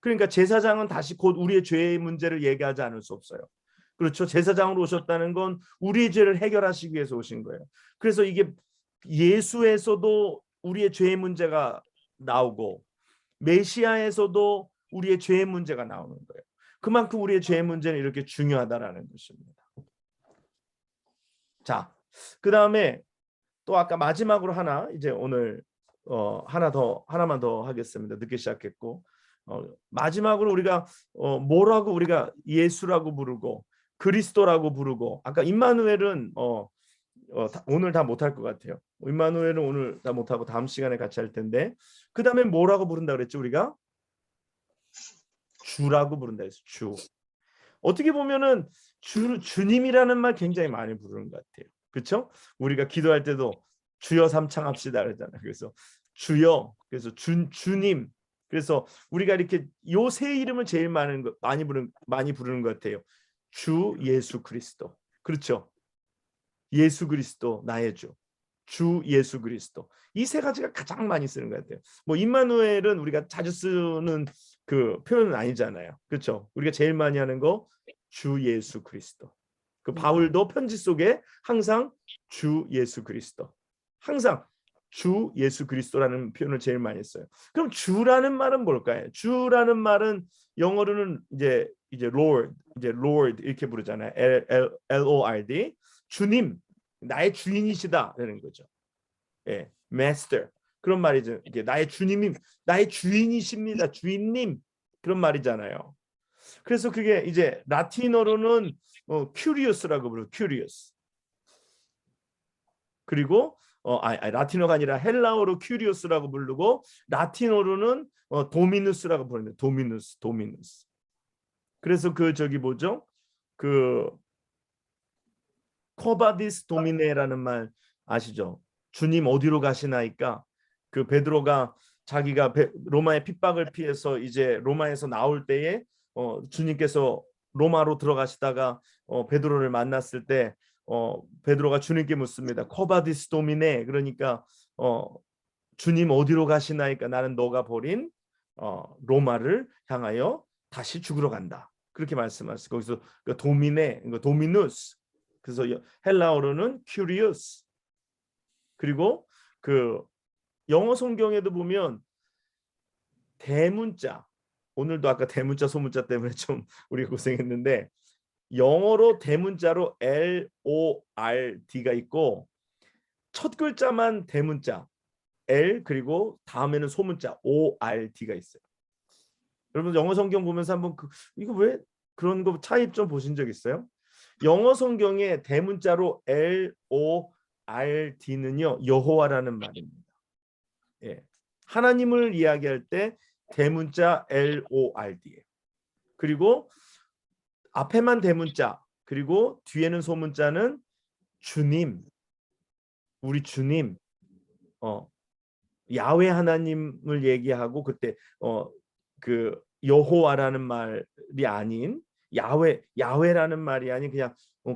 그러니까 제사장은 다시 곧 우리의 죄의 문제를 얘기하지 않을 수 없어요. 그렇죠? 제사장으로 오셨다는 건 우리의 죄를 해결하시기 위해서 오신 거예요. 그래서 이게 예수에서도 우리의 죄의 문제가 나오고 메시아에서도 우리의 죄의 문제가 나오는 거예요. 그만큼 우리의 죄의 문제는 이렇게 중요하다라는 것입니다. 자, 그 다음에 또 아까 마지막으로 하나, 이제 오늘 하나만 더 하겠습니다. 늦게 시작했고 마지막으로 우리가 뭐라고 우리가 예수라고 부르고 그리스도라고 부르고, 아까 임마누엘은 오늘 다 못할 것 같아요. 임마누엘은 오늘 다 못하고 다음 시간에 같이 할 텐데, 그 다음에 뭐라고 부른다 그랬죠? 우리가 주라고 부른다 했어요. 주. 어떻게 보면은 주님이라는 말 굉장히 많이 부르는 것 같아요. 그렇죠? 우리가 기도할 때도 주여 삼창합시다 그러잖아요. 그래서 주여, 그래서 주님. 그래서 우리가 이렇게 요 세 이름을 제일 많이 부르는 것 같아요. 주 예수 그리스도. 그렇죠? 예수 그리스도 나의 주. 주 예수 그리스도. 이 세 가지가 가장 많이 쓰는 것 같아요. 뭐 임마누엘은 우리가 자주 쓰는 그 표현은 아니잖아요. 그렇죠? 우리가 제일 많이 하는 거 주 예수 그리스도. 그 바울도 편지 속에 항상 주 예수 그리스도. 항상 주 예수 그리스도라는 표현을 제일 많이 써요. 그럼 주라는 말은 뭘까요? 주라는 말은 영어로는 이제 Lord, 이제 Lord 이렇게 부르잖아요. Lord. 주님, 나의 주인이시다라는 거죠. 예, Master. 그런 말이죠. 이게 나의 주님님, 나의 주인이십니다. 주인님. 그런 말이잖아요. 그래서 그게 이제 라틴어로는 curious라고 부르고 curious. 그리고 라틴어가 아니라 헬라어로 curious라고 부르고 라틴어로는 도미누스라고 부르는데 도미누스. 그래서 그 저기 뭐죠? 그 코바디스 도미네라는 말 아시죠? 주님 어디로 가시나이까? 그 베드로가 자기가 로마의 핍박을 피해서 이제 로마에서 나올 때에 주님께서 로마로 들어가시다가 베드로를 만났을 때 베드로가 주님께 묻습니다. 코바디스 도미네. 그러니까 주님 어디로 가시나이까? 나는 너가 버린 로마를 향하여 다시 죽으러 간다. 그렇게 말씀하셨어요. 거기서 그 도미네, 도미누스. 그래서 헬라어로는 curious. 그리고 그 영어 성경에도 보면 대문자, 오늘도 아까 대문자 소문자 때문에 좀 우리 고생했는데 영어로 대문자로 LORD가 있고 첫 글자만 대문자 L, 그리고 다음에는 소문자 ORD가 있어요. 여러분 영어 성경 보면서 한번 이거 왜 그런 거 차이 좀 보신 적 있어요? 영어 성경에 대문자로 LORD는요 여호와라는 말입니다. 예, 하나님을 이야기할 때 대문자 LORD예요. 그리고 앞에만 대문자, 그리고 뒤에는 소문자는 주님, 우리 주님, 야훼 하나님을 얘기하고, 그때 그 여호와라는 말이 아닌 야훼라는 말이 아닌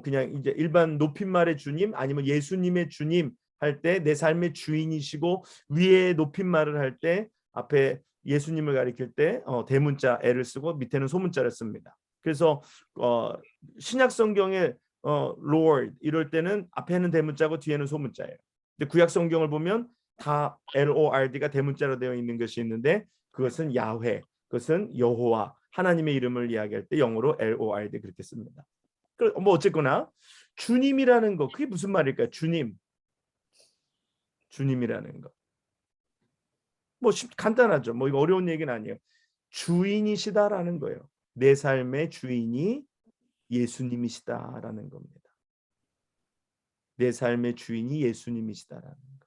그냥 이제 일반 높임말의 주님, 아니면 예수님의 주님 할 때 내 삶의 주인이시고, 위에 높임말을 할 때 앞에 예수님을 가리킬 때 대문자 L을 쓰고 밑에는 소문자를 씁니다. 그래서 신약 성경에 Lord 이럴 때는 앞에는 대문자고 뒤에는 소문자예요. 근데 구약 성경을 보면 다 LORD가 대문자로 되어 있는 것이 있는데, 그것은 야훼, 그것은 여호와 하나님의 이름을 이야기할 때 영어로 LORD 그렇게 씁니다. 뭐 어쨌거나 주님이라는 거, 그게 무슨 말일까요? 주님이라는 거. 뭐 간단하죠. 뭐 이거 어려운 얘기는 아니에요. 주인이시다라는 거예요. 내 삶의 주인이 예수님이시다라는 겁니다. 내 삶의 주인이 예수님이시다라는 거.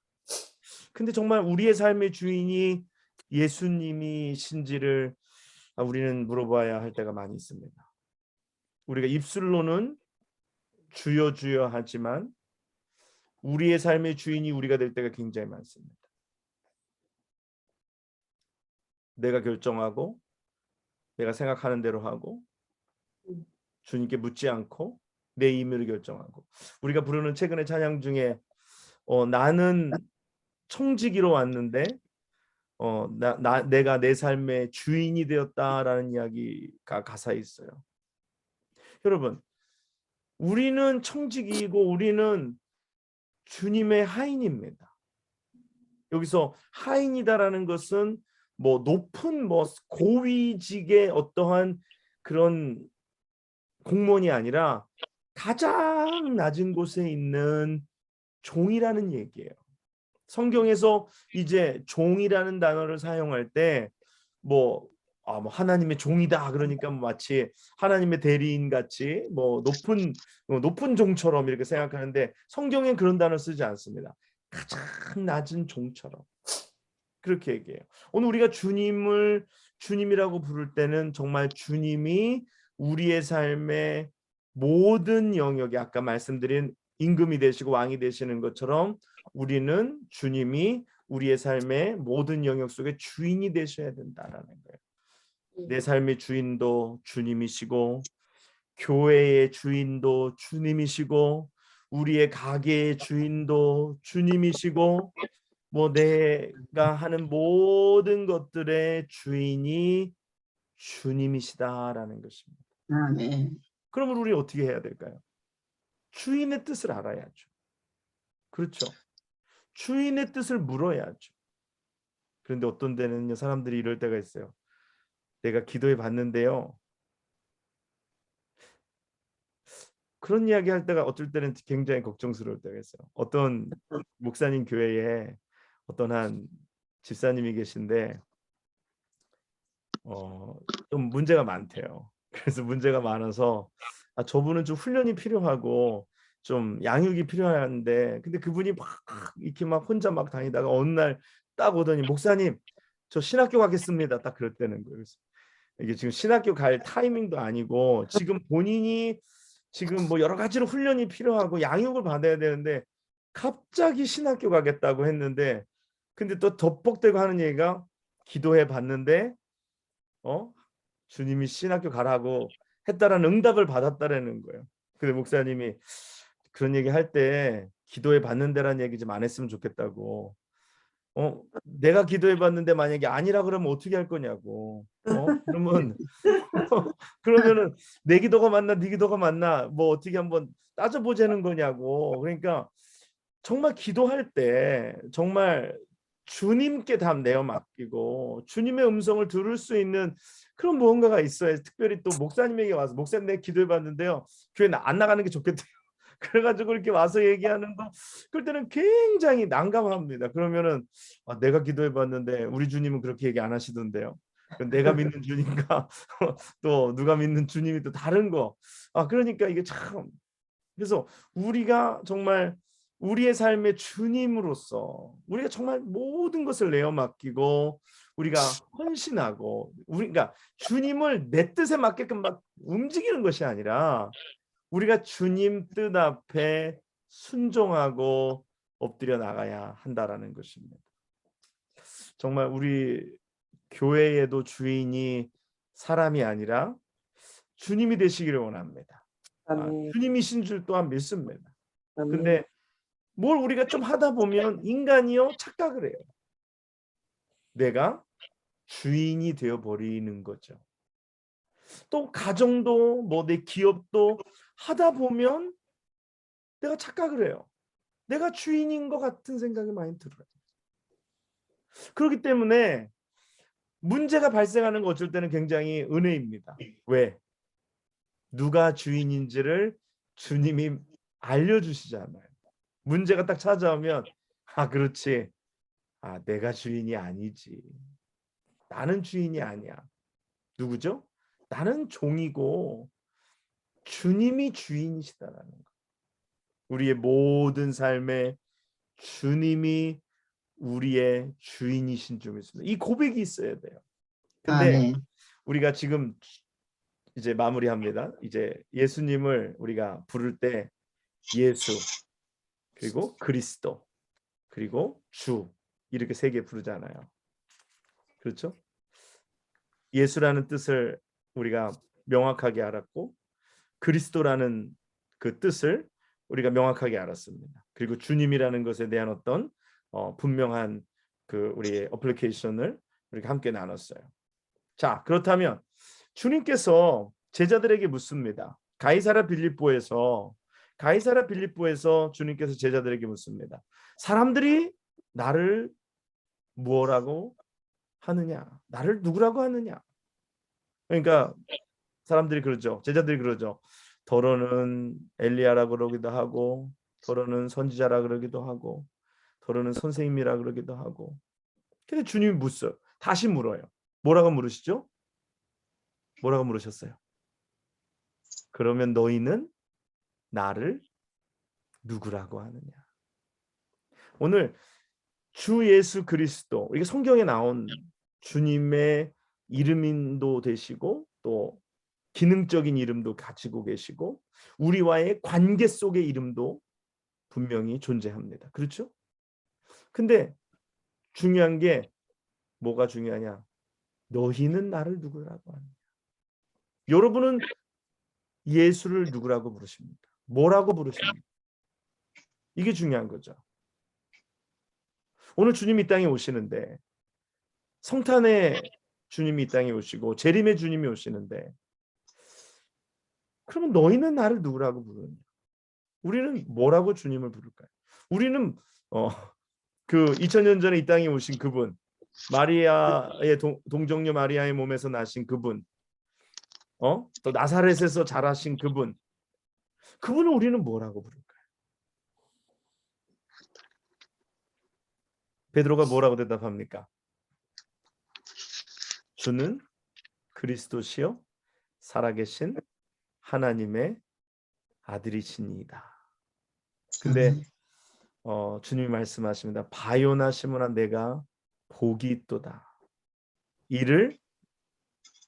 근데 정말 우리의 삶의 주인이 예수님이신지를 우리는 물어봐야 할 때가 많이 있습니다. 우리가 입술로는 주여 주여 하지만 우리의 삶의 주인이 우리가 될 때가 굉장히 많습니다. 내가 결정하고 내가 생각하는 대로 하고 주님께 묻지 않고 내 임의로 결정하고, 우리가 부르는 최근의 찬양 중에 나는 청지기로 왔는데 내가 내 삶의 주인이 되었다라는 이야기가 가사에 있어요. 여러분, 우리는 청지기이고 우리는 주님의 하인입니다. 여기서 하인이다라는 것은 뭐 높은 뭐 고위직의 어떠한 그런 공무원이 아니라 가장 낮은 곳에 있는 종이라는 얘기예요. 성경에서 이제 종이라는 단어를 사용할 때 뭐 하나님의 종이다 그러니까 마치 하나님의 대리인 같이 뭐 높은 종처럼 이렇게 생각하는데, 성경엔 그런 단어 쓰지 않습니다. 가장 낮은 종처럼 그렇게 얘기해요. 오늘 우리가 주님을 주님이라고 부를 때는 정말 주님이 우리의 삶의 모든 영역에, 아까 말씀드린 임금이 되시고 왕이 되시는 것처럼 우리는 주님이 우리의 삶의 모든 영역 속에 주인이 되셔야 된다라는 거예요. 내 삶의 주인도 주님이시고, 교회의 주인도 주님이시고, 우리의 가게의 주인도 주님이시고, 뭐 내가 하는 모든 것들의 주인이 주님이시다라는 것입니다. 아멘. 그러면 우리 어떻게 해야 될까요? 주인의 뜻을 알아야죠. 그렇죠. 주인의 뜻을 물어야죠. 그런데 어떤 데는요, 사람들이 이럴 때가 있어요. 내가 기도해 봤는데요, 그런 이야기 할 때가 어쩔 때는 굉장히 걱정스러울 때가 있어요. 어떤 목사님 교회에 어떤 한 집사님이 계신데 좀 문제가 많대요. 그래서 문제가 많아서 저분은 좀 훈련이 필요하고 좀 양육이 필요한데, 근데 그분이 막 이렇게 막 혼자 막 다니다가 어느 날 딱 오더니, 목사님 저 신학교 가겠습니다. 딱 그랬다는 거예요. 그래서 이게 지금 신학교 갈 타이밍도 아니고 지금 본인이 지금 뭐 여러 가지로 훈련이 필요하고 양육을 받아야 되는데 갑자기 신학교 가겠다고 했는데, 근데 또 덮벅대고 하는 얘기가 기도해 봤는데 주님이 신학교 가라고 했다라는 응답을 받았다라는 거예요. 근데 목사님이 그런 얘기 할 때 기도해 봤는데라는 얘기 좀 안 했으면 좋겠다고. 내가 기도해 봤는데 만약에 아니라 그러면 어떻게 할 거냐고. 그러면은 내 기도가 맞나 네 기도가 맞나 뭐 어떻게 한번 따져보자는 거냐고. 그러니까 정말 기도할 때 정말 주님께 다 내어 맡기고 주님의 음성을 들을 수 있는 그런 무언가가 있어야. 특별히 또 목사님에게 와서, 목사님 내가 기도해 봤는데요, 교회 안 나가는 게 좋겠대요. 그래가지고 이렇게 와서 얘기하는 거, 그럴 때는 굉장히 난감합니다. 그러면은 내가 기도해 봤는데 우리 주님은 그렇게 얘기 안 하시던데요. 내가 믿는 주님과 또 누가 믿는 주님이 또 다른 거. 그러니까 이게 참, 그래서 우리가 정말 우리의 삶의 주님으로서 우리가 정말 모든 것을 내어 맡기고 우리가 헌신하고 우리가 주님을 내 뜻에 맞게끔 막 움직이는 것이 아니라 우리가 주님 뜻 앞에 순종하고 엎드려 나가야 한다라는 것입니다. 정말 우리 교회에도 주인이 사람이 아니라 주님이 되시기를 원합니다. 주님이신 줄 또한 믿습니다. 근데 뭘 우리가 좀 하다 보면 인간이요 착각을 해요. 내가 주인이 되어 버리는 거죠. 또 가정도 뭐 내 기업도 하다 보면 내가 착각을 해요. 내가 주인인 것 같은 생각이 많이 들어요. 그렇기 때문에 문제가 발생하는 거 어쩔 때는 굉장히 은혜입니다. 왜? 누가 주인인지를 주님이 알려주시잖아요. 문제가 딱 찾아오면 아 그렇지. 아 내가 주인이 아니지. 나는 주인이 아니야. 누구죠? 나는 종이고 주님이 주인이시다라는 거. 우리의 모든 삶에 주님이 우리의 주인이신 줄 믿습니다. 이 고백이 있어야 돼요. 근데 아멘. 우리가 지금 이제 마무리합니다. 이제 예수님을 우리가 부를 때 예수 그리고 그리스도 그리고 주 이렇게 세 개 부르잖아요. 그렇죠? 예수라는 뜻을 우리가 명확하게 알았고 그리스도라는 그 뜻을 우리가 명확하게 알았습니다. 그리고 주님이라는 것에 대한 어떤 분명한 그 우리의 어플리케이션을 우리가 함께 나눴어요. 자, 그렇다면 주님께서 제자들에게 묻습니다. 가이사랴 빌립보에서 주님께서 제자들에게 묻습니다. 사람들이 나를 무엇라고 하느냐? 나를 누구라고 하느냐? 그러니까 사람들이 그러죠. 제자들이 그러죠. 더러는 엘리야라 그러기도 하고 더러는 선지자라 그러기도 하고 더러는 선생님이라 그러기도 하고. 근데 주님이 묻어요. 다시 물어요. 뭐라고 물으시죠? 뭐라고 물으셨어요? 그러면 너희는 나를 누구라고 하느냐? 오늘 주 예수 그리스도, 이게 성경에 나온 주님의 이름도 되시고 또 기능적인 이름도 가지고 계시고 우리와의 관계 속의 이름도 분명히 존재합니다. 그렇죠? 근데 중요한 게 뭐가 중요하냐? 너희는 나를 누구라고 하느냐? 여러분은 예수를 누구라고 부르십니까? 뭐라고 부르십니까? 이게 중요한 거죠. 오늘 주님이 이 땅에 오시는데 성탄의 주님이 이 땅에 오시고 재림의 주님이 오시는데 그러면 너희는 나를 누구라고 부르느냐? 우리는 뭐라고 주님을 부를까요? 우리는 그 2000년 전에 이 땅에 오신 그분, 마리아의 동정녀 마리아의 몸에서 나신 그분, 또 나사렛에서 자라신 그분을 우리는 뭐라고 부를까요? 베드로가 뭐라고 대답합니까? 주는 그리스도시요 살아계신 하나님의 아들이시니이다. 근데 주님이 말씀하십니다. 바요나 시몬아 내가 복이 있도다. 이를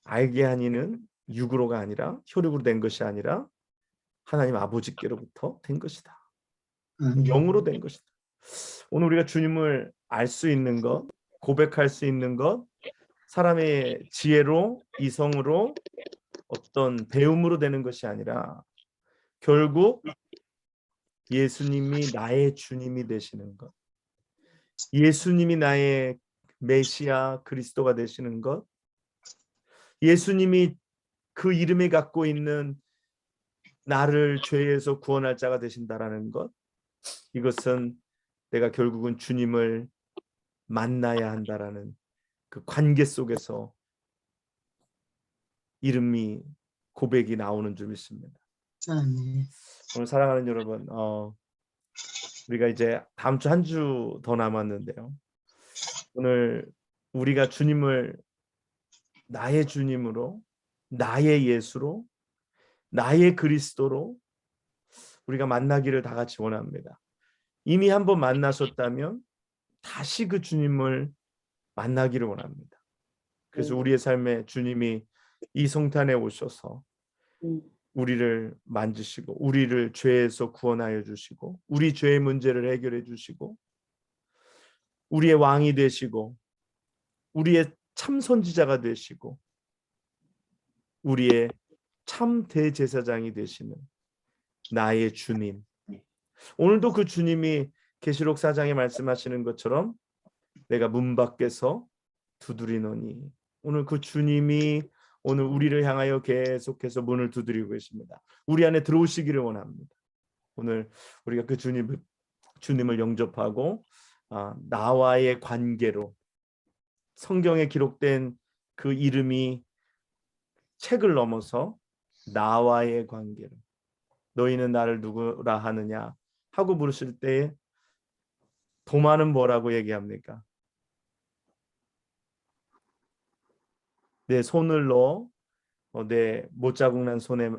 알게 하니는 육으로가 아니라 혈육으로 된 것이 아니라 하나님 아버지께로부터 된 것이다. 영으로 된 것이다. 오늘 우리가 주님을 알 수 있는 것, 고백할 수 있는 것, 사람의 지혜로 이성으로 어떤 배움으로 되는 것이 아니라 결국 예수님이 나의 주님이 되시는 것, 예수님이 나의 메시아 그리스도가 되시는 것, 예수님이 그 이름에 갖고 있는 나를 죄에서 구원할 자가 되신다라는 것, 이것은 내가 결국은 주님을 만나야 한다라는 그 관계 속에서 이름이 고백이 나오는 줄 믿습니다. 아멘. 오늘 사랑하는 여러분, 우리가 이제 다음 주 한 주 더 남았는데요. 오늘 우리가 주님을 나의 주님으로, 나의 예수로, 나의 그리스도로 우리가 만나기를 다 같이 원합니다. 이미 한번 만나셨다면 다시 그 주님을 만나기를 원합니다. 그래서 네. 우리의 삶에 주님이 이 성탄에 오셔서 우리를 만지시고 우리를 죄에서 구원하여 주시고 우리 죄의 문제를 해결해 주시고 우리의 왕이 되시고 우리의 참 선지자가 되시고 우리의 참 대제사장이 되시는 나의 주님. 오늘도 그 주님이 계시록 4장에 말씀하시는 것처럼 내가 문 밖에서 두드리노니, 오늘 그 주님이 오늘 우리를 향하여 계속해서 문을 두드리고 계십니다. 우리 안에 들어오시기를 원합니다. 오늘 우리가 그 주님을 영접하고 나와의 관계로 성경에 기록된 그 이름이 책을 넘어서 나와의 관계로, 너희는 나를 누구라 하느냐 하고 물으실 때 도마는 뭐라고 얘기합니까? 내 손을 넣어 내 못자국 난 손에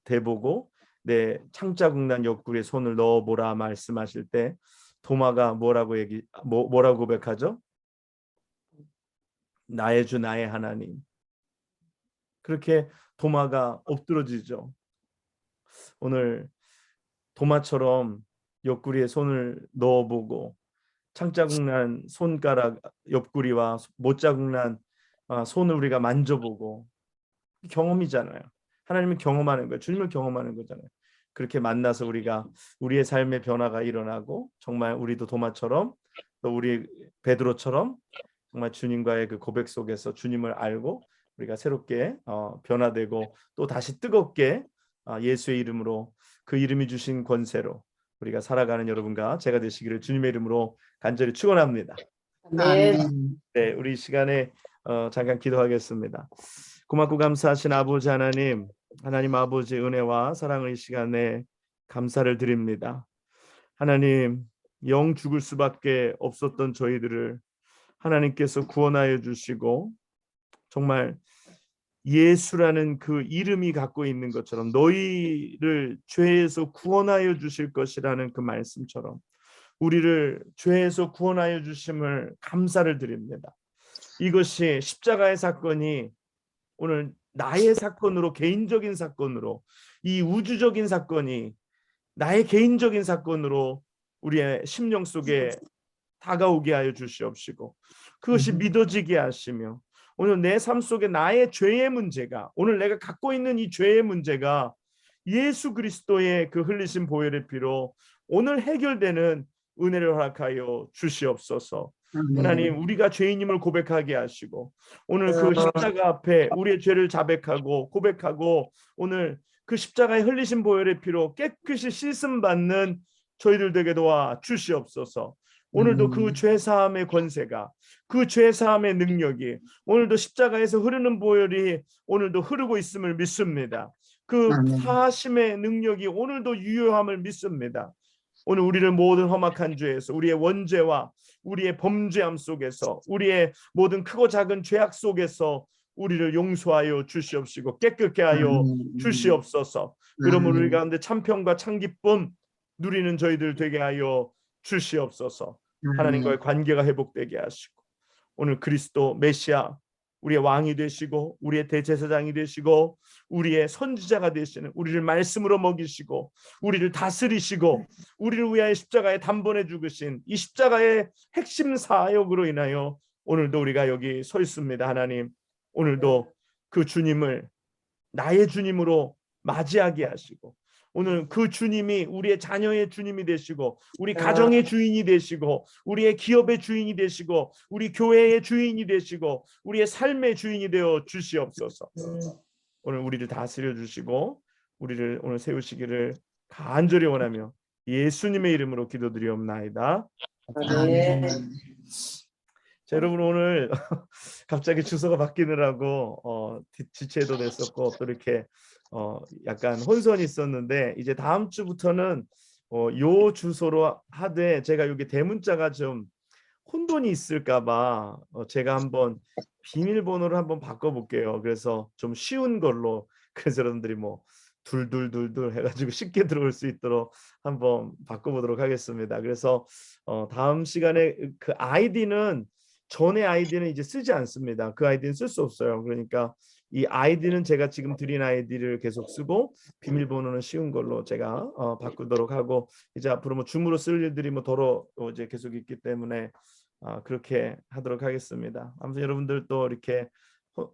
대보고 내 창자국 난 옆구리에 손을 넣어보라 말씀하실 때 도마가 뭐라고 고백하죠? 나의 주 나의 하나님. 그렇게 도마가 엎드러지죠. 오늘 도마처럼 옆구리에 손을 넣어보고 창자국 난 손가락 옆구리와 못자국 난 손을 우리가 만져보고 경험이잖아요. 하나님을 경험하는 거예요. 주님을 경험하는 거잖아요. 그렇게 만나서 우리가 우리의 삶의 변화가 일어나고 정말 우리도 도마처럼 또 우리 베드로처럼 정말 주님과의 그 고백 속에서 주님을 알고 우리가 새롭게 변화되고 또 다시 뜨겁게 예수의 이름으로 그 이름이 주신 권세로 우리가 살아가는 여러분과 제가 되시기를 주님의 이름으로 간절히 축원합니다. 아멘. 네, 우리 이 시간에 잠깐 기도하겠습니다. 고맙고 감사하신 아버지 하나님, 하나님 아버지 은혜와 사랑을 이 시간에 감사를 드립니다. 하나님, 영 죽을 수밖에 없었던 저희들을 하나님께서 구원하여 주시고 정말 예수라는 그 이름이 갖고 있는 것처럼 너희를 죄에서 구원하여 주실 것이라는 그 말씀처럼 우리를 죄에서 구원하여 주심을 감사를 드립니다. 이것이 십자가의 사건이 오늘 나의 사건으로, 개인적인 사건으로, 이 우주적인 사건이 나의 개인적인 사건으로 우리의 심령 속에 다가오게 하여 주시옵시고 그것이 믿어지게 하시며 오늘 내 삶 속에 나의 죄의 문제가, 오늘 내가 갖고 있는 이 죄의 문제가 예수 그리스도의 그 흘리신 보혈의 피로 오늘 해결되는 은혜를 허락하여 주시옵소서. 하나님, 우리가 죄인임을 고백하게 하시고 오늘 그 십자가 앞에 우리의 죄를 자백하고 고백하고 오늘 그 십자가에 흘리신 보혈의 피로 깨끗이 씻음 받는 저희들 되게 도와 주시옵소서. 오늘도 그 죄사함의 권세가, 그 죄사함의 능력이 오늘도 십자가에서 흐르는 보혈이 오늘도 흐르고 있음을 믿습니다. 그 사하심의 능력이 오늘도 유효함을 믿습니다. 오늘 우리를 모든 험악한 죄에서, 우리의 원죄와 우리의 범죄함 속에서, 우리의 모든 크고 작은 죄악 속에서 우리를 용서하여 주시옵시고 깨끗게 하여 주시옵소서. 그러므로 우리 가운데 참평과 참기쁨 누리는 저희들 되게 하여 주시옵소서. 하나님과의 관계가 회복되게 하시고 오늘 그리스도 메시아 우리의 왕이 되시고 우리의 대제사장이 되시고 우리의 선지자가 되시는, 우리를 말씀으로 먹이시고 우리를 다스리시고 우리를 위하여 십자가에 단번에 죽으신 이 십자가의 핵심 사역으로 인하여 오늘도 우리가 여기 서 있습니다. 하나님, 오늘도 그 주님을 나의 주님으로 맞이하게 하시고 오늘 그 주님이 우리의 자녀의 주님이 되시고 우리 가정의 주인이 되시고 우리의 기업의 주인이 되시고 우리 교회의 주인이 되시고 우리의 삶의 주인이 되어 주시옵소서. 오늘 우리를 다스려 주시고 우리를 오늘 세우시기를 간절히 원하며 예수님의 이름으로 기도드리옵나이다. 자, 여러분 오늘 갑자기 주소가 바뀌느라고 지체도 됐었고 또 이렇게 약간 혼선이 있었는데 이제 다음 주부터는 요 주소로 하되 제가 여기 대문자가 좀 혼돈이 있을까봐 제가 한번 비밀번호를 한번 바꿔볼게요. 그래서 좀 쉬운 걸로 그래서 여러분들이 뭐 둘둘둘둘 해가지고 쉽게 들어올 수 있도록 한번 바꿔보도록 하겠습니다. 그래서 다음 시간에 그 아이디는 전에 아이디는 이제 쓰지 않습니다. 그 아이디는 쓸 수 없어요. 그러니까 이 아이디는 제가 지금 드린 아이디를 계속 쓰고 비밀번호는 쉬운 걸로 제가 바꾸도록 하고, 이제 앞으로 뭐 줌으로 쓸 일들이 뭐 더러 이제 계속 있기 때문에 그렇게 하도록 하겠습니다. 아무튼 여러분들 또 이렇게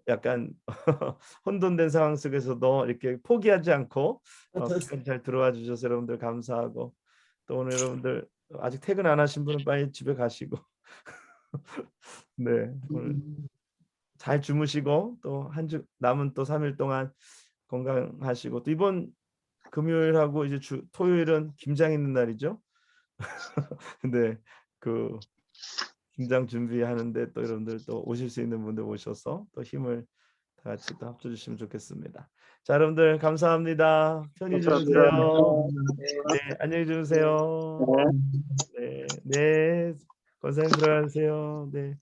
약간 혼돈된 상황 속에서도 이렇게 포기하지 않고 끝까지 잘 들어와 주셔서 여러분들 감사하고, 또 오늘 여러분들 아직 퇴근 안 하신 분은 빨리 집에 가시고 네, 오늘 잘 주무시고 또 한 주 남은 또 3일 동안 건강하시고, 또 이번 금요일하고 이제 토요일은 김장 있는 날이죠. 근데 그 김장 준비하는데 또 여러분들 또 오실 수 있는 분들 오셔서 또 힘을 다 같이 또 합쳐 주시면 좋겠습니다. 자, 여러분들 감사합니다. 편히 주무세요. 네, 안녕히 주무세요. 네, 네, 건강 들어가세요. 네.